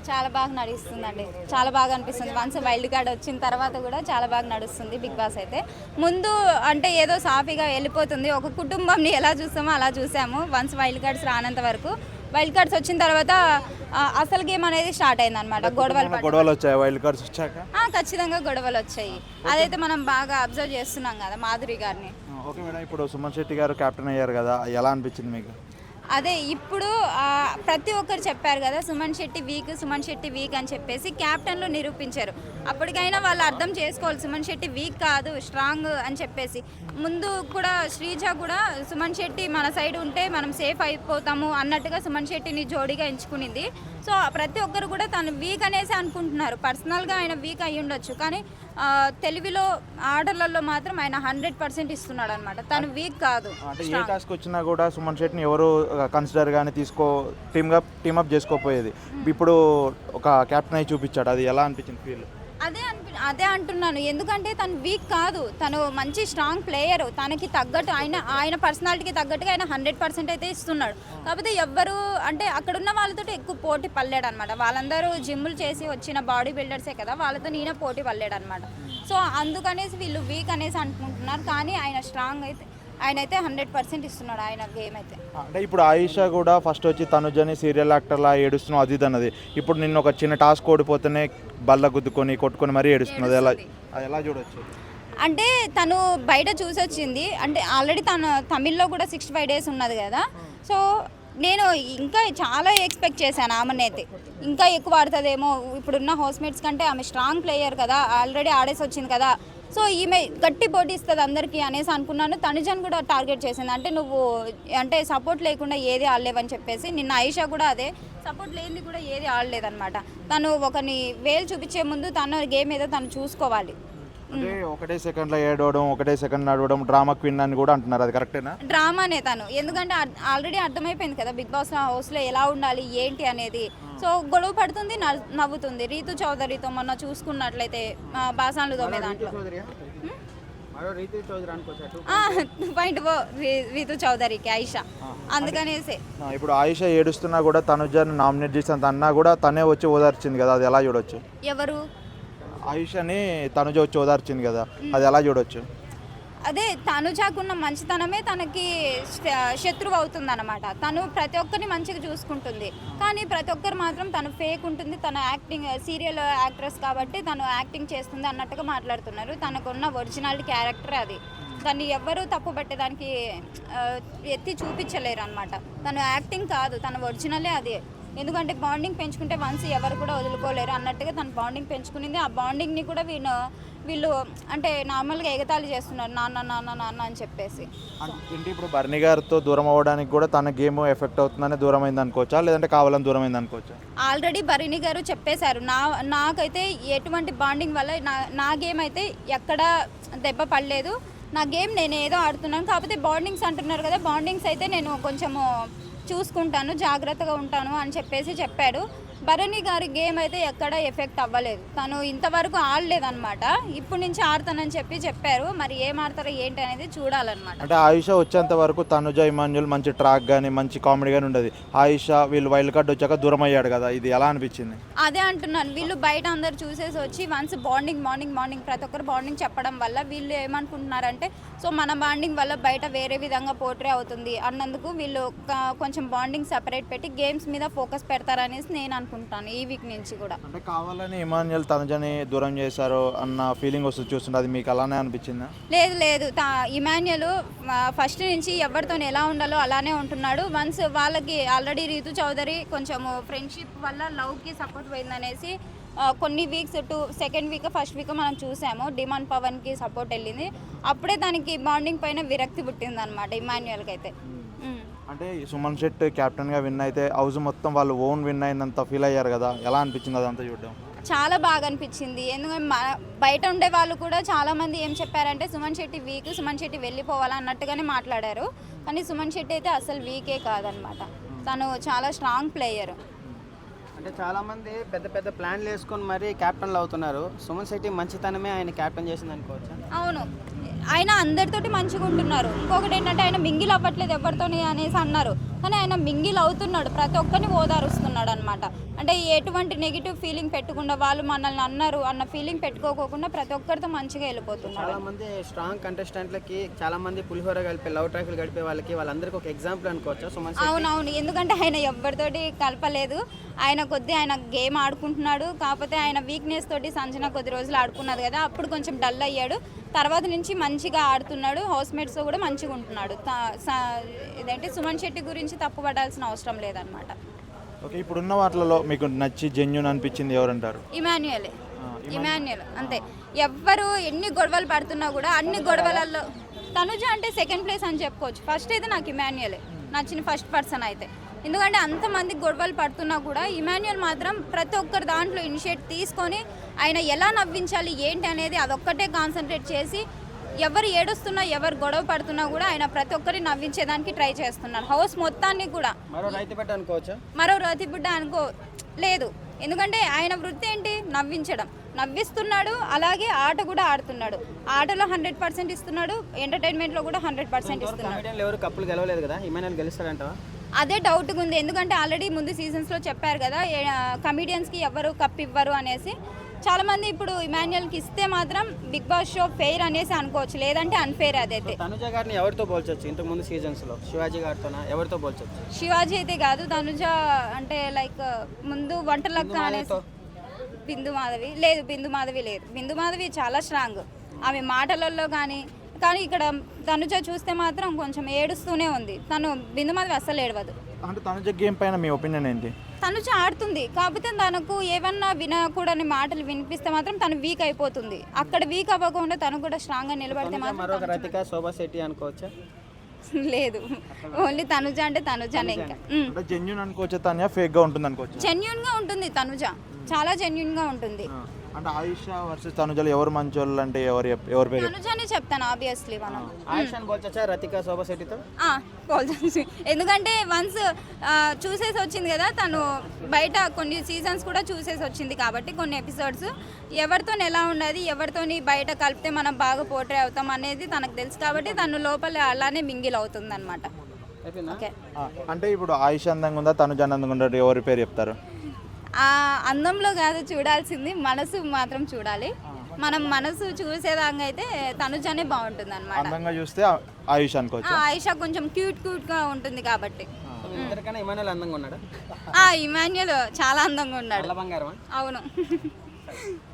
చాలా బాగా నడుస్తుందండి. చాలా బాగా అనిపిస్తుంది. వన్స్ వైల్డ్ కార్డ్ వచ్చిన తర్వాత కూడా చాలా బాగా నడుస్తుంది బిగ్ బాస్ అయితే. ముందు అంటే ఏదో సాఫీగా వెళ్ళిపోతుంది. ఒక కుటుంబంని ఎలా చూస్తామో అలా చూసాము. వన్స్ వైల్డ్ కార్డ్స్ రానంత వరకు. వైల్డ్ కార్డ్స్ వచ్చిన తర్వాత అసలు గేమ్ అనేది స్టార్ట్ అయిందనమాట. గొడవలు వచ్చాయి వైల్డ్ కార్డ్స్ వచ్చాక. ఖచ్చితంగా గొడవలు వచ్చాయి. అదైతే మనం బాగా అబ్జర్వ్ చేస్తున్నాం కదా మాధురి గారిని. ఓకే మేడం, ఇప్పుడు సుమన్ శెట్టి గారు కెప్టెన్ అయ్యారు కదా, ఎలా అనిపించింది మీకు? అదే ఇప్పుడు ప్రతి ఒక్కరు చెప్పారు కదా సుమన్ శెట్టి వీక్ అని చెప్పేసి క్యాప్టెన్లు నిరూపించారు. అప్పటికైనా వాళ్ళు అర్థం చేసుకోవాలి సుమన్ శెట్టి వీక్ కాదు స్ట్రాంగ్ అని చెప్పేసి. ముందు కూడా శ్రీజ కూడా సుమన్ శెట్టి మన సైడ్ ఉంటే మనం సేఫ్ అయిపోతాము అన్నట్టుగా సుమన్ శెట్టిని జోడీగా ఎంచుకునింది. సో ప్రతి ఒక్కరు కూడా తను వీక్ అనేసి అనుకుంటున్నారు. పర్సనల్గా ఆయన వీక్ అయ్యి ఉండొచ్చు, కానీ తెలివిలో ఆర్డర్లలో మాత్రం ఆయన 100% ఇస్తున్నాడు అనమాట. తను వీక్ కాదు. అంటే ఏ టాస్క్ వచ్చినా కూడా సుమన్ శెట్టిని ఎవరు కన్సిడర్ కానీ టీమప్ చేసుకోపోయేది. ఇప్పుడు ఒక కెప్టెన్ అయి చూపించాడు, అది ఎలా అనిపించింది ఫీల్? అదే అంటున్నాను. ఎందుకంటే తను వీక్ కాదు, తను మంచి స్ట్రాంగ్ ప్లేయరు. తనకి తగ్గట్టు ఆయన పర్సనాలిటీకి తగ్గట్టుగా ఆయన 100% అయితే ఇస్తున్నాడు. కాకపోతే ఎవ్వరు అంటే అక్కడున్న వాళ్ళతో ఎక్కువ పోటీ పడలేడు అనమాట. వాళ్ళందరూ జిమ్ములు చేసి వచ్చిన బాడీ బిల్డర్సే కదా, వాళ్ళతో నేనే పోటీ పడలేడు అనమాట. సో అందుకనేసి వీళ్ళు వీక్ అనేసి అనుకుంటున్నారు, కానీ ఆయన స్ట్రాంగ్ అయితే ఆయనైతే 100% ఇస్తున్నాడు ఆయన గేమ్ అయితే. అంటే ఇప్పుడు ఆయిషా కూడా ఫస్ట్ వచ్చి తనుజని సీరియల్ యాక్టర్లా ఏడుస్తున్నావు అది ఇది అన్నది. ఇప్పుడు నిన్న ఒక చిన్న టాస్క్ ఓడిపోతేనే బల్ల గుద్దుకొని కొట్టుకొని మరీ ఏడుస్తున్నది. అది ఎలా చూడొచ్చు? అంటే తను బయట చూసొచ్చింది. అంటే ఆల్రెడీ తను తమిళ్లో కూడా 65 days ఉన్నది కదా. సో నేను ఇంకా చాలా ఎక్స్పెక్ట్ చేశాను ఆమెనైతే. ఇంకా ఎక్కువ ఆడుతుందేమో, ఇప్పుడున్న హౌస్మేట్స్ కంటే ఆమె స్ట్రాంగ్ ప్లేయర్ కదా, ఆల్రెడీ ఆడేసి వచ్చింది కదా. సో ఈమె గట్టి పోటీ ఇస్తుంది అందరికీ అనేసి అనుకున్నాను. తనుజన్ కూడా టార్గెట్ చేసింది. అంటే నువ్వు అంటే సపోర్ట్ లేకుండా ఏది ఆడలేవని చెప్పేసి. నిన్న ఆయిషా కూడా అదే, సపోర్ట్ లేనిది కూడా ఏది ఆడలేదన్నమాట. తను ఒకని వేలు చూపించే ముందు తన గేమ్ ఏదో తను చూసుకోవాలి. అంటే ఒకటే సెకండ్లో ఏడవడం, ఒకటే సెకండ్ నడవడం, డ్రామా క్వీన్ అని కూడా అంటున్నారు, అది కరెక్టేనా? డ్రామానే తను, ఎందుకంటే ఆల్రెడీ అర్థమైపోయింది కదా బిగ్ బాస్ హౌస్లో ఎలా ఉండాలి ఏంటి అనేది. సో గొడవ పడుతుంది, నవ్వుతుంది. రీతు చౌదరితో మొన్న చూసుకున్నట్లయితే బాసాన్లు తోమే దాంట్లో రీతు చౌదరికి ఆయిషా అందుకనేసి. ఇప్పుడు ఆయిషా ఏడుస్తున్నా కూడా తనుజని నామినేట్ చేసినంత అన్నా కూడా తనే వచ్చి ఓదార్చింది కదా, అది ఎలా చూడొచ్చు? ఎవరు? ఆయిషాని తనుజ వచ్చి ఓదార్చింది కదా, అది ఎలా చూడొచ్చు? అదే తనుజాకున్న మంచితనమే తనకి శత్రువు అవుతుంది అనమాట. తను ప్రతి ఒక్కరిని మంచిగా చూసుకుంటుంది, కానీ ప్రతి ఒక్కరు మాత్రం తను ఫేక్ ఉంటుంది. తన యాక్టింగ్ సీరియల్ యాక్ట్రెస్ కాబట్టి తను యాక్టింగ్ చేస్తుంది అన్నట్టుగా మాట్లాడుతున్నారు. తనకున్న ఒరిజినాలిటీ క్యారెక్టర్ అది. దాన్ని ఎవ్వరూ తప్పు పట్టేదానికి ఎత్తి చూపించలేరు అనమాట. తను యాక్టింగ్ కాదు, తన ఒరిజినలే అది. ఎందుకంటే బాండింగ్ పెంచుకుంటే వన్స్ ఎవరు కూడా వదులుకోలేరు అన్నట్టుగా తను బాండింగ్ పెంచుకునింది. ఆ బాండింగ్ని కూడా వీళ్ళు అంటే నార్మల్గా ఎగతాళి చేస్తున్నారు, నాన్న నాన్న నాన్న అని చెప్పేసి. అంటే ఇప్పుడు బర్నీ గారితో దూరం అవ్వడానికి కూడా తన గేమ్ ఎఫెక్ట్ అవుతుందని దూరం అయింది అనుకోవచ్చా, లేదంటే కావాలని దూరం అయింది అనుకోవచ్చా? ఆల్రెడీ బర్నీ గారు చెప్పేశారు, నాకైతే ఎటువంటి బాండింగ్ వల్ల నా గేమ్ అయితే ఎక్కడ దెబ్బ పడలేదు. నా గేమ్ నేను ఏదో ఆడుతున్నాను, కాకపోతే బాండింగ్స్ అంటున్నారు కదా, బాండింగ్స్ అయితే నేను కొంచెము చూసుకుంటాను, జాగ్రత్తగా ఉంటాను అని చెప్పేసి చెప్పాడు. భరణి గారి గేమ్ అయితే ఎక్కడ ఎఫెక్ట్ అవ్వలేదు. తను ఇంతవరకు ఆడలేదన్నమాట. ఇప్పుడు నుంచి ఆడతానని చెప్పారు. మరి ఏం ఆడతారో ఏంటి అనేది చూడాలన్నమాట. అంటే ఆయిషా వచ్చేంత వరకు తనుజ ఇమాన్యుల్ మంచి ట్రాక్ కానీ మంచి కామెడీ కానీ ఉండదు. ఆయిషా వీళ్ళు వైల్డ్ కార్డ్ వచ్చాక దూరం అయ్యాడు కదా, ఇది ఎలా అనిపించింది? అదే అంటున్నాను, వీళ్ళు బయట అందరు చూసేసి వచ్చి వన్స్ బాండింగ్ ప్రతి ఒక్కరు బాండింగ్ చెప్పడం వల్ల వీళ్ళు ఏమనుకుంటున్నారంటే సో మన బాండింగ్ వల్ల బయట వేరే విధంగా పోర్ట్రే అవుతుంది అన్నందుకు వీళ్ళు కొంచెం బాండింగ్ సెపరేట్ పెట్టి గేమ్స్ మీద ఫోకస్ పెడతారనేసి నేను అనుకుంటున్నాను ఈ వీక్ నుంచి కూడా. అంటే కావాలని ఇమాన్యుల్ తనుజని దూరం చేశారు అన్న ఫీలింగ్ వస్తుంది చూస్తుంటే, అది మీకు అలానే అనిపించిందా? లేదు, ఇమాన్యుల్ ఫస్ట్ నుంచి ఎవరితో ఎలా ఉండాలో అలానే ఉంటున్నాడు. వన్స్ వాళ్ళకి ఆల్రెడీ రీతు చౌదరి కొంచెము ఫ్రెండ్షిప్ వల్ల లవ్కి సపోర్ట్ పోయిందనేసి కొన్ని weeks second week first week మనం చూసాము. డిమాండ్ పవన్కి సపోర్ట్ వెళ్ళింది. అప్పుడే దానికి బాండింగ్ పైన విరక్తి పుట్టింది అనమాట ఇమాన్యుల్కి అయితే. అంటే సుమన్ శెట్టి కెప్టెన్గా విన్ అయితే హౌస్ మొత్తం వాళ్ళు ఓన్ విన్ అయినంత ఫీల్ అయ్యారు కదా, ఎలా అనిపించింది అదంతా చూడడం? చాలా బాగా అనిపించింది. ఎందుకంటే బయట ఉండే వాళ్ళు కూడా చాలామంది ఏం చెప్పారంటే సుమన్ శెట్టి వీక్, సుమన్ శెట్టి వెళ్ళిపోవాలా అన్నట్టుగానే మాట్లాడారు. కానీ సుమన్ శెట్టి అయితే అసలు వీకే కాదనమాట. తను చాలా స్ట్రాంగ్ ప్లేయర్. అంటే చాలామంది పెద్ద పెద్ద ప్లాన్లు వేసుకొని మరీ క్యాప్టెన్లు అవుతున్నారు. సుమన్ శెట్టి మంచితనమే ఆయన క్యాప్టెన్ చేసింది అనుకోవచ్చా? అవును, ఆయన అందరితోటి మంచిగా ఉంటున్నారు. ఇంకొకటి ఏంటంటే ఆయన మింగిల్ అవ్వట్లేదు ఎవరితోని అనేసి అన్నారు, కానీ ఆయన మింగిల్ అవుతున్నాడు, ప్రతి ఒక్కరిని ఓదారుస్తున్నాడు అనమాట. అంటే ఎటువంటి నెగిటివ్ ఫీలింగ్ పెట్టకుండా వాళ్ళు మనల్ని అన్నారు అన్న ఫీలింగ్ పెట్టుకోకుండా ప్రతి ఒక్కరితో మంచిగా వెళ్ళిపోతున్నాడు. చాలా మంది స్ట్రాంగ్ కంటెస్టెంట్లకి చాలా మంది పులిహోర కలిపి లవ్ ట్రాక్లు గడిపే వాళ్ళందరికీ ఒక ఎగ్జాంపుల్ అనుకోవచ్చు సుమన్ శెట్టి. అవునవును, ఎందుకంటే ఆయన ఎవరితోటి కలపలేదు. ఆయన ఆయన గేమ్ ఆడుకుంటున్నాడు. కాకపోతే ఆయన వీక్నెస్ తోటి సంజన కొద్ది రోజులు ఆడుకున్నది కదా, అప్పుడు కొంచెం డల్ అయ్యాడు. తర్వాత నుంచి మంచిగా ఆడుతున్నాడు, హౌస్మేట్స్తో కూడా మంచిగా ఉంటున్నాడు. ఇదేంటి సుమన్ శెట్టి గురించి తప్పు పడాల్సిన అవసరం లేదనమాట. ఓకే, ఇప్పుడున్న వాటిలలో మీకు నచ్చి జెన్యున్ అనిపించింది ఎవరంటారు? ఇమాన్యుయల్ అంతే. ఎవ్వరు ఎన్ని గొడవలు పడుతున్నా కూడా అన్ని గొడవలలో తనుజ అంటే సెకండ్ ప్లేస్ అని చెప్పుకోవచ్చు. ఫస్ట్ అయితే నాకు ఇమాన్యుయలే నచ్చిన ఫస్ట్ పర్సన్ అయితే. ఎందుకంటే అంతమంది గొడవలు పడుతున్నా కూడా ఇమాన్యుయల్ మాత్రం ప్రతి ఒక్కరి దాంట్లో ఇనిషియేట్ తీసుకొని ఆయన ఎలా నవ్వించాలి ఏంటి అనేది అదొక్కటే కాన్సన్ట్రేట్ చేసి ఎవరు ఏడుస్తున్నా ఎవరు గొడవ పడుతున్నా కూడా ఆయన ప్రతి ఒక్కరిని నవ్వించేదానికి ట్రై చేస్తున్నారు. హౌస్ మొత్తాన్ని కూడా మరో రైతు బిడ్డ అనుకోవచ్చా? మరో రైతు బిడ్డ లేదు. ఎందుకంటే ఆయన వృత్తి ఏంటి? నవ్వించడం. నవ్విస్తున్నాడు, అలాగే ఆట కూడా ఆడుతున్నాడు. ఆటలో 100% ఇస్తున్నాడు, ఎంటర్టైన్మెంట్లో కూడా 100% ఇస్తున్నాడు. ఎవరు కప్పులు గెలవలేదు కదా, ఇమాన్యుయల్ గెలుస్తాడంటావా? అదే డౌట్గా ఉంది. ఎందుకంటే ఆల్రెడీ ముందు సీజన్స్లో చెప్పారు కదా కమిడియన్స్కి ఎవరు కప్ ఇవ్వరు అనేసి. చాలామంది ఇప్పుడు ఇమాన్యుయల్కి ఇస్తే మాత్రం బిగ్ బాస్ షో ఫెయిర్ అనేసి అనుకోవచ్చు, లేదంటే అన్ఫెయిర్. అదైతే తనుజ గారిని ఎవరితో పోల్చొచ్చు ఇంతకు ముందు సీజన్స్లో? శివాజీ గారితోనా ఎవరితో పోల్చొచ్చు? శివాజీ అయితే కాదు, తనుజ అంటే లైక్ ముందు వంటలక్క అనేసి. బిందు మాధవి లేదు. బిందు మాధవి చాలా స్ట్రాంగ్ ఆమె మాటలలో కానీ ఇక్కడ తనుజ చూస్తే మాత్రం కొంచెం ఏడుస్తూనే ఉంది. తను బిందు మాధవి అస్సలు ఏడవదు. అంటే తనుజ గేమ్ పైన మీ ఒపీనియన్ ఏంటి? తనుజ ఆడుతుంది, కాకపోతే తనకు ఏమన్నా వినకూడని మాటలు వినిపిస్తే మాత్రం తను వీక్ అయిపోతుంది. అక్కడ వీక్ అవ్వకుండా తను కూడా స్ట్రాంగ్గా నిలబడితే మాత్రం మరొక రతిక శోభా శెట్టి అనుకోవచ్చా? లేదు, ఓన్లీ తనుజ అంటే తనుజనే. ఇంకా జెన్యున్ అనుకోవచ్చు, తను ఫేక్ గా ఉంటుంది అనుకోవచ్చు. జెన్యున్గా ఉంటుంది తనుజ, చాలా జెన్యున్గా ఉంటుంది. అంటే ఆయిషా వర్సెస్ తనుజలు ఎవరు మంచోళ్ళు అంటే ఎవరి పేరు? తనుజనే చెప్తాను ఆబ్వియస్లీ. మనం ఆయిషాని పోల్చొచ్చా రతిక శోభా శెట్టితో? పోల్చొచ్చు. ఎందుకంటే వన్స్ చూసేసి వచ్చింది కదా తను, బయట కొన్ని సీజన్స్ కూడా చూసేసి వచ్చింది కాబట్టి కొన్ని ఎపిసోడ్స్ ఎవరితో ఎలా ఉండదు, ఎవరితోని బయట కలిపితే మనం బాగా పోర్ట్రే అవుతాం అనేది తనకు తెలుసు కాబట్టి తను లోపల అలానే మింగిల్ అవుతుంది అనమాట. ఓకే, అంటే ఇప్పుడు ఆయిషా అందంగా ఉందా తనుజ అందంగా ఉందా ఎవరి పేరు చెప్తారు? అందంలో కాదు చూడాల్సింది, మనసు మాత్రం చూడాలి. మనం మనసు చూసేదాకా అయితే తనుజనే బాగుంటుంది అనమాట. అందంగా చూస్తే ఆయిషా అనుకోవచ్చు. ఆయిషా కొంచెం క్యూట్గా ఉంటుంది కాబట్టి. ఇమాన్యుయల్ అందంగా ఉన్నాడా? ఇమాన్యుయల్ చాలా అందంగా ఉన్నాడు. బంగారం. అవును.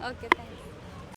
Okay, thank you.